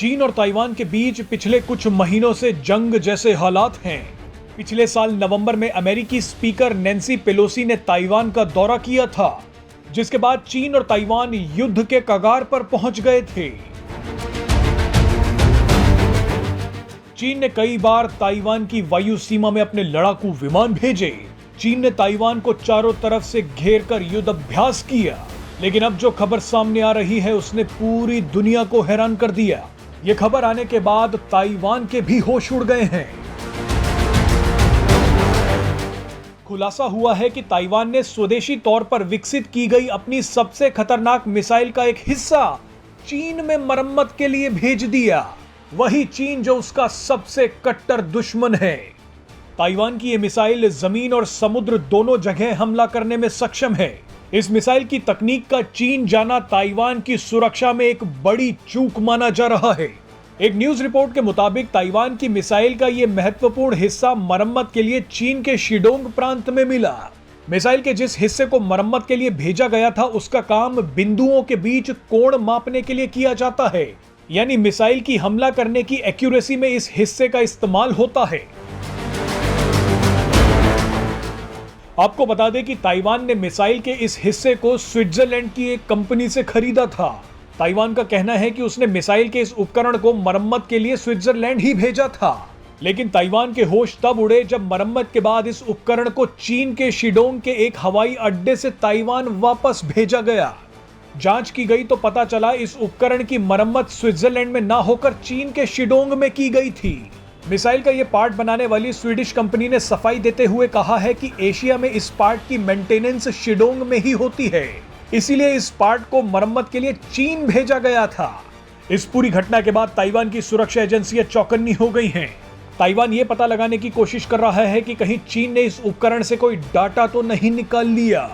चीन और ताइवान के बीच पिछले कुछ महीनों से जंग जैसे हालात हैं। पिछले साल नवंबर में अमेरिकी स्पीकर नैन्सी पेलोसी ने ताइवान का दौरा किया था, जिसके बाद चीन और ताइवान युद्ध के कगार पर पहुंच गए थे। चीन ने कई बार ताइवान की वायु सीमा में अपने लड़ाकू विमान भेजे। चीन ने ताइवान को चारों तरफ से घेर कर युद्ध अभ्यास किया, लेकिन अब जो खबर सामने आ रही है उसने पूरी दुनिया को हैरान कर दिया। ये खबर आने के बाद ताइवान के भी होश उड़ गए हैं। खुलासा हुआ है कि ताइवान ने स्वदेशी तौर पर विकसित की गई अपनी सबसे खतरनाक मिसाइल का एक हिस्सा चीन में मरम्मत के लिए भेज दिया। वही चीन जो उसका सबसे कट्टर दुश्मन है। ताइवान की यह मिसाइल जमीन और समुद्र दोनों जगह हमला करने में सक्षम है। इस मिसाइल की तकनीक का चीन जाना ताइवान की सुरक्षा में एक बड़ी चूक माना जा रहा है। एक न्यूज रिपोर्ट के मुताबिक ताइवान की मिसाइल का यह महत्वपूर्ण हिस्सा मरम्मत के लिए चीन के शिडोंग प्रांत में मिला। मिसाइल के जिस हिस्से को मरम्मत के लिए भेजा गया था उसका काम बिंदुओं के बीच कोण मापने के लिए किया जाता है, यानी मिसाइल की हमला करने की एक्यूरेसी में इस हिस्से का इस्तेमाल होता है। आपको बता दें कि ताइवान ने मिसाइल के इस हिस्से को स्विट्जरलैंड की एक कंपनी से खरीदा था। ताइवान का कहना है कि उसने मिसाइल के इस उपकरण को मरम्मत के लिए स्विट्जरलैंड ही भेजा था, लेकिन ताइवान के होश तब उड़े जब मरम्मत के बाद इस उपकरण को चीन के शिडोंग के एक हवाई अड्डे से ताइवान वापस भेजा गया। जांच की गई तो पता चला इस उपकरण की मरम्मत स्विट्जरलैंड में ना होकर चीन के शिडोंग में की गई थी। मिसाइल का यह पार्ट बनाने वाली स्वीडिश कंपनी ने सफाई देते हुए कहा है कि एशिया में इस पार्ट की मेंटेनेंस शिडोंग में ही होती है, इसीलिए इस पार्ट को मरम्मत के लिए चीन भेजा गया था। इस पूरी घटना के बाद ताइवान की सुरक्षा एजेंसियां चौकन्नी हो गई हैं। ताइवान ये पता लगाने की कोशिश कर रहा है कि कहीं चीन ने इस उपकरण से कोई डाटा तो नहीं निकाल लिया।